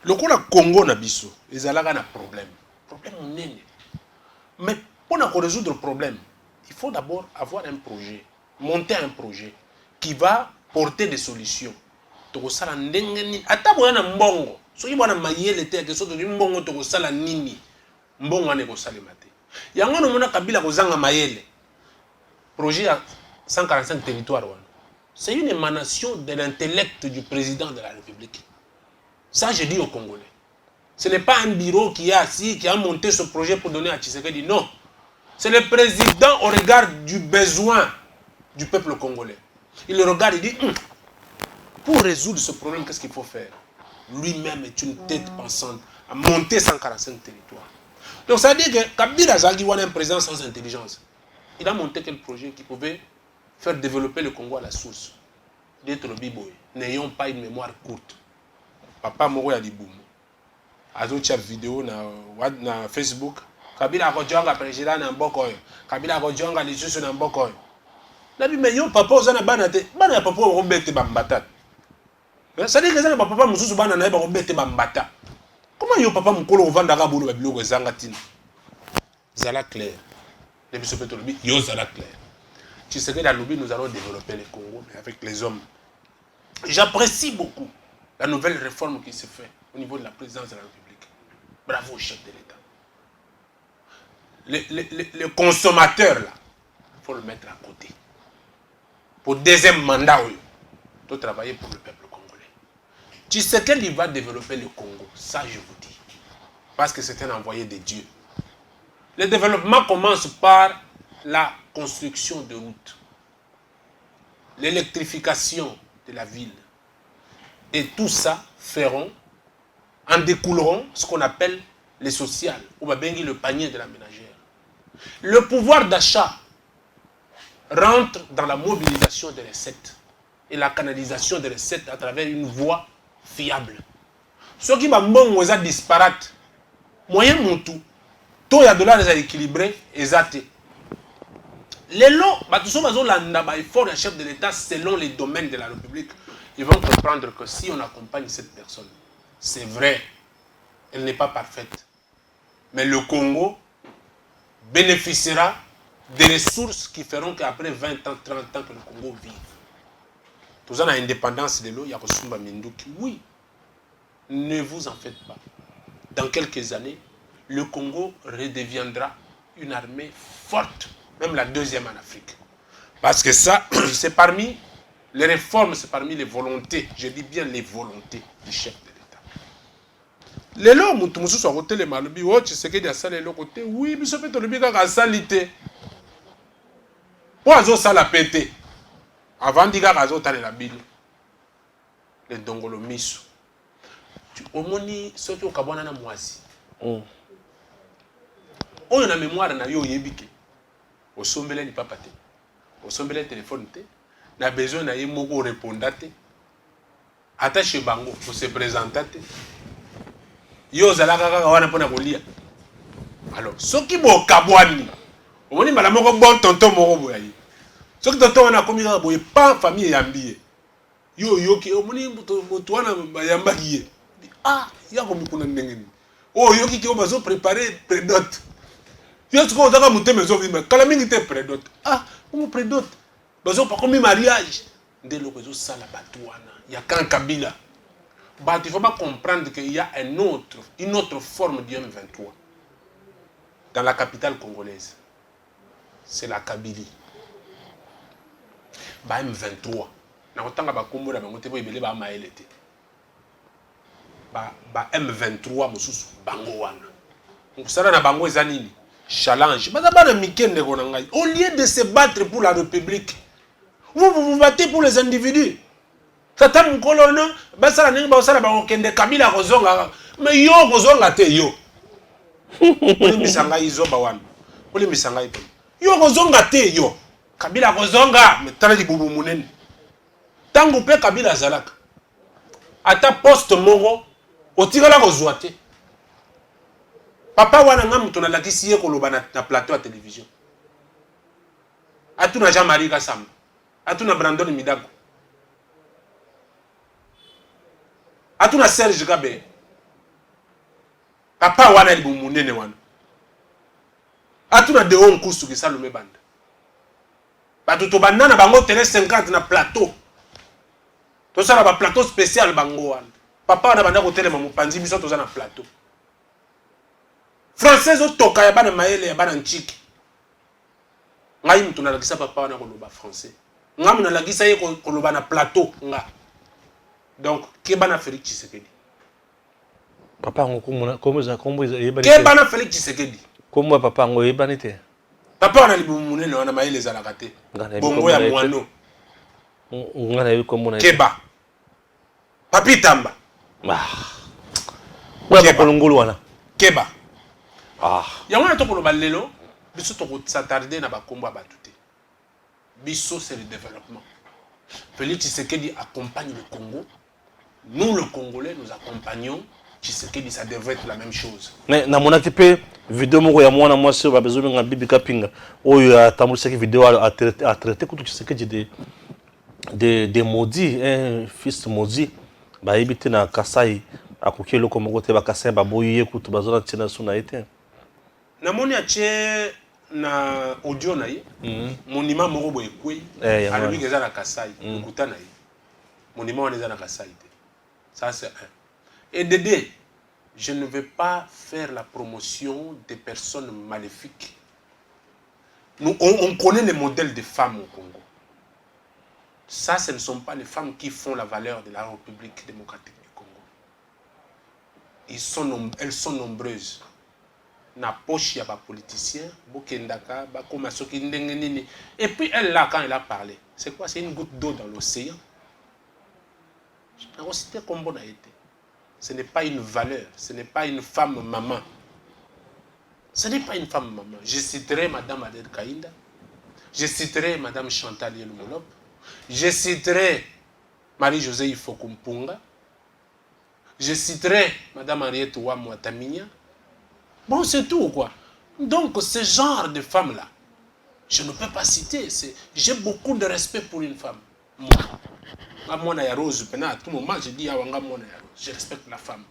Lokola Congo na biso, ezalaka na problème. Problème nene. Mais pour résoudre le problème, il faut d'abord avoir un projet, monter un projet qui va porter des solutions. Tokosala ndenge nini ata boya na mbongo soki bwana mayele te ke soto mbongo tokosala nini mbongo ane kosalema te yango no mona Kabila kozanga mayele projet à 145 territoires wana c'est une émanation de l'intellect du président de la République. Ça je dis aux Congolais, ce n'est pas un bureau qui est assis qui a monté ce projet pour donner à Tshisekedi, non, c'est le président au regard du besoin du peuple congolais. Il le regarde et dit pour résoudre ce problème, qu'est-ce qu'il faut faire? Lui-même est une tête pensante à monter 145 territoires. Donc ça veut dire que Kabila Zagi a un président sans intelligence. Il a monté quel projet qui pouvait faire développer le Congo à la source? D'être le biboy. N'ayons pas une mémoire courte. Papa Moro a dit boum. Azotia vidéo na Facebook. Kabila a rejoint président na Mbokoyo. Kabila a rejoint les juges na Mbokoyo. Nabi mais yo papa ozana banate. Bana papa robete bambata. Ça dit que ça papa mususu bana na ba robete bambata. Comment yo papa mukolo ovandaka bolo ba biloko ezanga tina? Zala clair. Les bisous pétroliers, yo zala clair. Tu sais que dans l'Obi, nous allons développer le Congo, mais avec les hommes. J'apprécie beaucoup la nouvelle réforme qui se fait au niveau de la présidence de la République. Bravo, chef de l'État. Le consommateur, là, il faut le mettre à côté. Pour le deuxième mandat, il faut travailler pour le peuple congolais. Tu sais qu'il va développer le Congo, ça je vous dis. Parce que c'est un envoyé de Dieu. Le développement commence par la construction de routes, l'électrification de la ville. Et tout ça en découleront ce qu'on appelle les sociales, ou le panier de la ménagère. Le pouvoir d'achat rentre dans la mobilisation des recettes et la canalisation des recettes à travers une voie fiable. Ce qui va être disparate, moyen montou, taux de dollars équilibré et zaté. Les lots, effort d'un chef de l'État selon les domaines de la République, ils vont comprendre que si on accompagne cette personne, c'est vrai, elle n'est pas parfaite. Mais le Congo bénéficiera des ressources qui feront qu'après 20 ans, 30 ans que le Congo vive. Tous en indépendance de l'eau, il y a Kosumba Minduki. Oui, ne vous en faites pas. Dans quelques années, le Congo redeviendra une armée forte, même la deuxième en Afrique. Parce que ça, c'est parmi les réformes, c'est parmi les volontés, je dis bien les volontés du chef de l'État. Les lois, nous sommes côté les malobi, oh, tu sais qu'il y a ça les lois côté, oui, mais ça peut être le biga à salité. Pour azo ça la pété. Avant de dire azo t'as la bille. Les dongolo misu. Au moni, surtout au kabwana na moisi. On a mémoire na yo yebike. Au sombele ni papa te. Au sombele téléphone te. Na besoin na yemoko répondate. Attaché bango pour se présenter. Yo zalaka kaka wana pona kolia. Alors, soki bo kabwani. Au moni mala moko bon tonton moko boyayi. Soki tonton wana komi kaka boye pas famille yambiye. Yo yoki au moni moto wana bayamba kiye. Ah, ya komi kuna ndengeni. Oh yoki ki o bazo préparer prédote. Yo tuko otaka muteme zo vima. Kala mingi te prédote. Ah, comment prédote? Bazo pas comme mariage. Ndelo kozo sala batouana. Il y a quand Kabila. Bah, il faut pas comprendre qu'il y a une autre forme du M23 dans la capitale congolaise. C'est la Kabylie. Bah, M23. Na otanga ba kombo na bango te bo ibele ba maelete. Ba M23 mususu bango wana. Musala na bango ezanini. Challenge. Baza bana mikende ko na ngai. Au lieu de se battre pour la République, vous vous battez pour les individus. Tata mukolono basala ningi basala ba kende Kabila kozonga mais yo kozonga te yo. Oli misanga izoba wana. Oli misanga ipo. Yo kozonga te yo. Kabila kozonga mais tala libubu munene. Tango pe Kabila zalaka. Ata poste moko otikala kozwa te. Papa wana ngamu tona lakisi ye koloba na plateau à télévision. Atuna Jean-Marie Kassamba. Atuna Brandon Midago. Atuna Serge Gabe. Papa wana libu munene wana. Atuna Deon Kusu ki Salome Banda. Batu to banana bango télé 50 na plateau. To sala ba plateau spécial bango wana. Papa wana banda ko télé mamu panzi biso to na plateau. Français o toka ya bana maele ya bana nchiki. Ngai mtu nalakisa papa wana ko loba français. Ngamu nalakisa ye ko loba na plateau nga. Donc, Kebana Félix Tshisekedi. Papa, comment Kebana Félix Tshisekedi. Comment papa, on est banité. Papa, on a les on a maillé les alagatés. Bongo ya Mouano. On a eu comme on a Keba. Papi Tamba. Keba. Ah. Y'a to ko balelo, biso to s'attarder na ba kombo batute. Biso c'est le développement. Félix Tshisekedi accompagne le Congo. Nous, le Congolais, nous accompagnons Tshisekedi, ça devrait être la même chose. Mais na mon atipé vidéo moko ya mwana mwasi ba besoin nga bibi kapinga oyo atamulisa ki vidéo a traité kutu Tshisekedi de maudit, un fils maudit ba ibité na Kasai akoki loko moko te ba Kasai ba boye kutu bazona tina suna été. Na moni ache na audio na ye monima moko boye kwe alobi keza na Kasai okuta na ye monima wana eza na Kasai te. Ça c'est un. Et de deux, je ne veux pas faire la promotion des personnes maléfiques. Nous, on connaît les modèles de femmes au Congo. Ça, ce ne sont pas les femmes qui font la valeur de la République démocratique du Congo. Elles sont nombreuses. Na poche, il y a des politiciens, Bokendaka, Bakomasoki, Ndengenini. Et puis elle, là, quand elle a parlé, c'est quoi? C'est une goutte d'eau dans l'océan. Ce n'est pas une valeur, ce n'est pas une femme maman. Ce n'est pas une femme maman. Je citerai Madame Adel Kaïnda, je citerai Madame Chantal Yelumolop, je citerai Marie-Josée Ifokumpunga, je citerai Madame Henriette Ouamouataminia. Bon, c'est tout quoi. Donc ce genre de femmes-là, je ne peux pas citer. J'ai beaucoup de respect pour une femme. Moi, à tout moment, je dis je respecte la femme.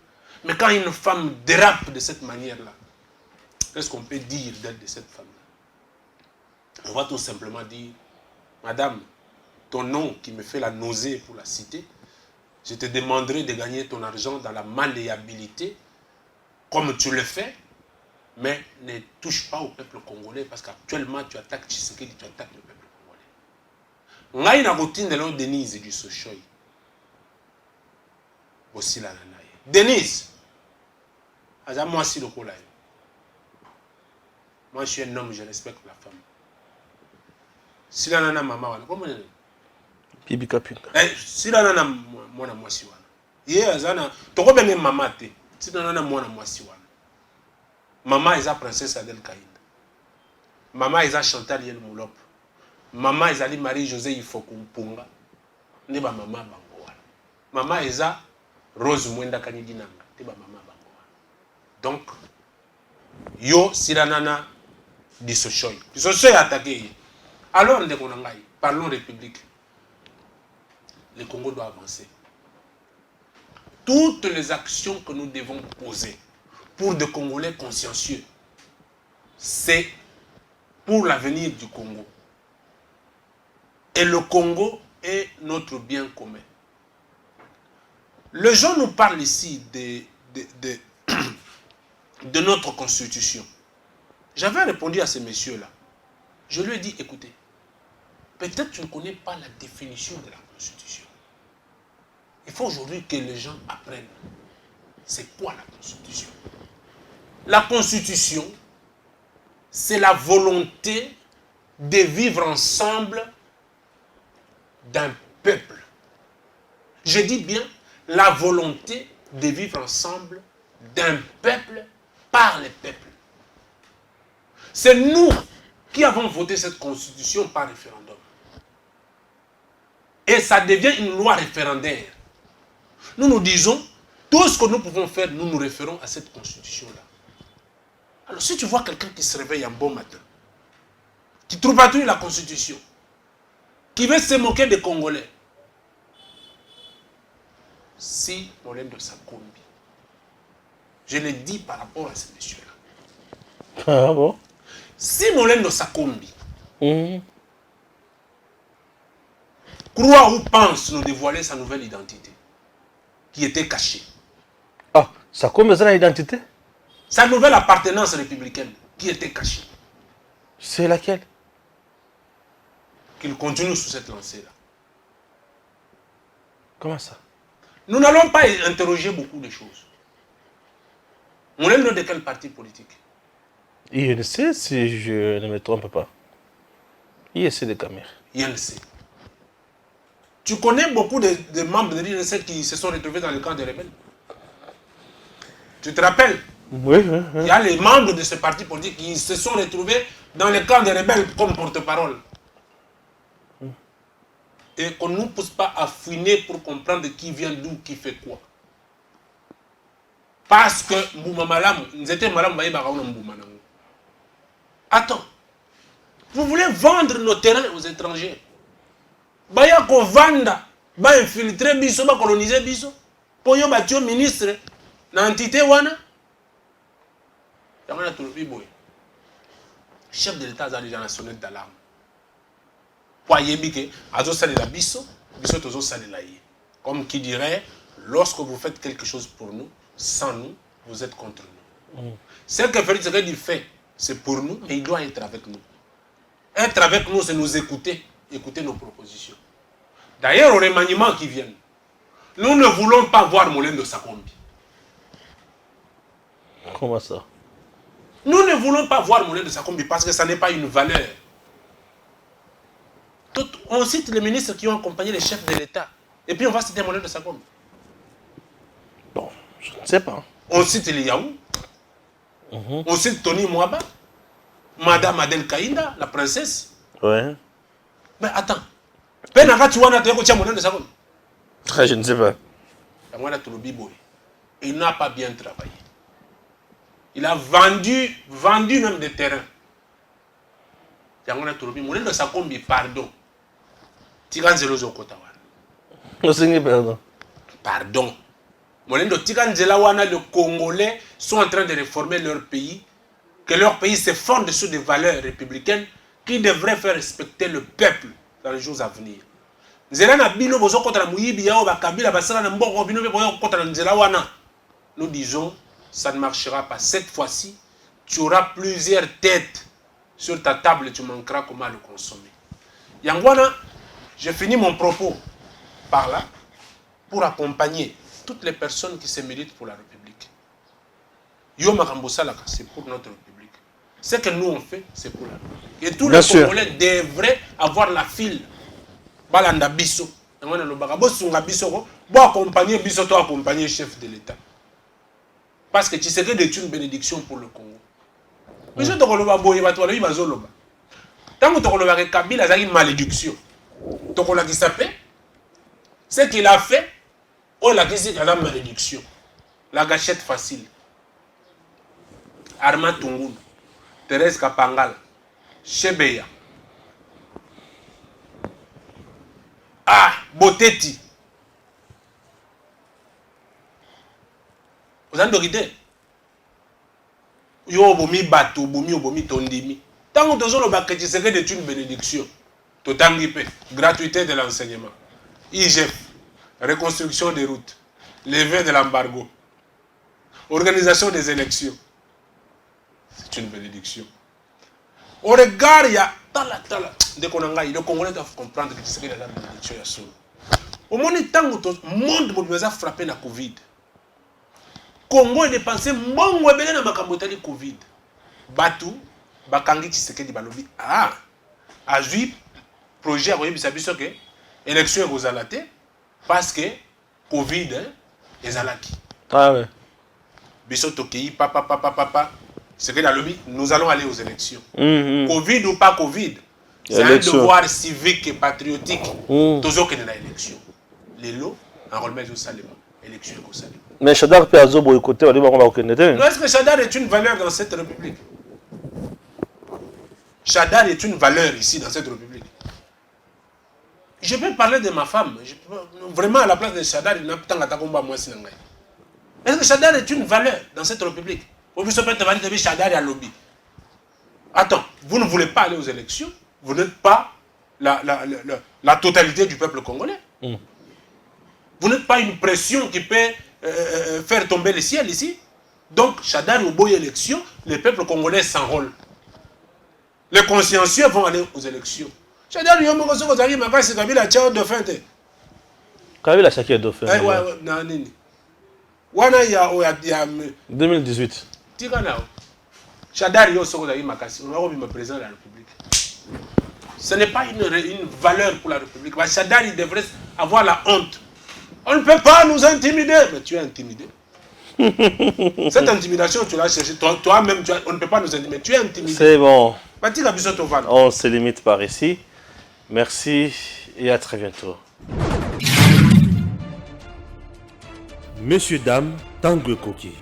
Mais quand une femme dérape de cette manière-là, qu'est-ce qu'on peut dire d'elle, de cette femme-là? On va tout simplement dire, Madame, ton nom qui me fait la nausée pour la citer, je te demanderai de gagner ton argent dans la malléabilité, comme tu le fais, mais ne touche pas au peuple congolais, parce qu'actuellement, tu attaques Tshisekedi, tu attaques le peuple congolais. Ngai na kotindela Denise du Sochoy. Aussi la nanaye. Denise, aza moi si le kola. Moi, je suis un homme, je respecte la femme. Si la nana maman, comment on Bibi Kapinga. si la nana mwana mwasi wana. Ye azana, toko bene mama te. Si la nana mwana mwasi wana. Maman est la princesse Adel Kaïd. Maman est la Chantal Yel Moulop. Maman est la Marie-José Ifokumpunga. Neba maman bangoa. Maman est la Rose Mwenda Kanidinanga. Neba maman bangoa. Donc, yo siranana disochoy. Disochoy attaqué. Alors, parlons République. Le Congo doit avancer. Toutes les actions que nous devons poser pour des Congolais consciencieux, c'est pour l'avenir du Congo. Et le Congo est notre bien commun. Les gens nous parlent ici de notre constitution. J'avais répondu à ces messieurs-là. Je lui ai dit, écoutez, peut-être que tu ne connais pas la définition de la constitution. Il faut aujourd'hui que les gens apprennent c'est quoi la constitution. La constitution, c'est la volonté de vivre ensemble d'un peuple. Je dis bien la volonté de vivre ensemble d'un peuple par les peuples. C'est nous qui avons voté cette constitution par référendum. Et ça devient une loi référendaire. Nous nous disons, tout ce que nous pouvons faire, nous nous référons à cette constitution-là. Alors si tu vois quelqu'un qui se réveille un bon matin, qui trouve pas la constitution, qui veut se moquer des Congolais, si Molendo Sakombi, je l'ai dit par rapport à ces messieurs-là. Ah bon? Si Molendo Sakombi croit ou pense nous dévoiler sa nouvelle identité, qui était cachée. Ah, ça comme ça l'identité? Sa nouvelle appartenance républicaine, qui était cachée. C'est laquelle? Qu'il continue sous cette lancée-là. Comment ça? Nous n'allons pas interroger beaucoup de choses. On est de quel parti politique? Je ne sais si je ne me trompe pas. INC de Cameroun. INC. Tu connais beaucoup de membres de l'INC qui se sont retrouvés dans le camp des rebelles? Tu te rappelles? Oui. Il y a les membres de ce parti politique qui se sont retrouvés dans le camp des rebelles comme porte-parole. Et qu'on ne nous pousse pas à fouiner pour comprendre qui vient d'où, qui fait quoi. Parce que nous étions malades, attends, vous voulez vendre nos terrains aux étrangers? Baya ko vanda, ba infiltrer biso, ba coloniser biso. Pour yo batio ministre na entité wana. Yamana tulubi boy. Chef de l'État a déjà national d'alarme. Pour yebike, azo sali la biso, biso tozo sali la ye. Comme qui dirait, lorsque vous faites quelque chose pour nous, sans nous, vous êtes contre nous. Ce que Félix Tshisekedi fait, c'est pour nous, mais il doit être avec nous. Être avec nous, c'est nous écouter, écouter nos propositions. D'ailleurs, aux remaniements qui viennent, nous ne voulons pas voir Molendo Sakombi. Comment ça? Nous ne voulons pas voir Molendo Sakombi parce que ça n'est pas une valeur. On cite les ministres qui ont accompagné les chefs de l'État. Et puis on va citer Molendo Sakombi. Bon, je ne sais pas. On cite les Yaou. On cite Tony Mwaba. Madame Adel Kaïda, la princesse. Ouais. Mais attends. Je ne sais pas. Il n'a pas bien travaillé. Il a vendu même des terrains. Pardon. Pardon. Les Congolais sont en train de réformer leur pays. Que leur pays se fonde sur des valeurs républicaines qui devraient faire respecter le peuple dans les jours à venir. nzela na bino bozo kota na muyibi yao bakabila basala na mboko bino bozo kota na nzela wana. Nous disons, ça ne marchera pas. Cette fois-ci, tu auras plusieurs têtes sur ta table et tu manqueras comment le consommer. Yangwana, j'ai fini mon propos par là pour accompagner toutes les personnes qui se méritent pour la République. Yo Makambosalaka, c'est pour notre République. Ce que nous on fait, c'est pour la République. Et tous les Congolais devraient avoir la file. Balanda biso. Yangwana no baka bosunga biso bo accompagner biso to accompagner chef de l'État. Parce que tu sais que c'est une bénédiction pour le Congo. Mais je te relève boye bato la bazoloba. Tant que tu relèves Kabila a une malédiction. Tu relèves qui s'appelle ce qu'il a fait, on l'a dit la malédiction. La gâchette facile. Arma Tungun, Thérèse Kapangal, Chebeya. Ah, Boteti. Vous avez une idée? Yo bomi bateau, bomi tondimi. Tant que vous avez que c'est une bénédiction. Totangipe, gratuité de l'enseignement. IGF, reconstruction des routes, levée de l'embargo, organisation des élections. C'est une bénédiction. Au regard, il y a dès qu'on a le Congolais doivent comprendre que c'est la bénédiction. Au moment où le monde nous a frappé la Covid. Congo est dépensé mongo ebele na makambo tali Covid. Batu bakangi Tshisekedi balobi ah azui projet akoye bisabiso ke élection ezalate parce que Covid ezalaki. Ah ouais. Biso tokei papa c'est que balobi nous allons aller aux élections. Covid ou pas Covid, c'est un devoir civique et patriotique. Toujours que na élection. Lelo enrôlement au Salema, élection au Salema. Mais Chadar peut avoir boycotté, on va reconnaître. Est-ce que Chadar est une valeur dans cette république? Chadar est une valeur ici dans cette république. Je peux parler de ma femme. Vraiment à la place de Chadar, il n'a pas tant à moi. Est-ce que Chadar est une valeur dans cette république? Au plus peut être Chadar et à lobby. Attends, vous ne voulez pas aller aux élections? Vous n'êtes pas la totalité du peuple congolais. Vous n'êtes pas une pression qui peut faire tomber le ciel ici. Donc, Chadar au boy élection, le peuple congolais s'enrôle. Les consciencieux vont aller aux élections. Chadar, il y a un moment où vous arrivez à Kabila, tu as un dauphin. Kabila, c'est qui est dauphin? Wana il y a 2018. Chadar, il y a un président de la République. Ce n'est pas une valeur pour la République. Chadar, il devrait avoir la honte. On ne peut pas nous intimider. Mais tu es intimidé. Cette intimidation, tu l'as cherchée. Toi-même, on ne peut pas nous intimider. Tu es intimidé. C'est bon. On se limite par ici. Merci et à très bientôt. Messieurs, dames, Tanguy Koki.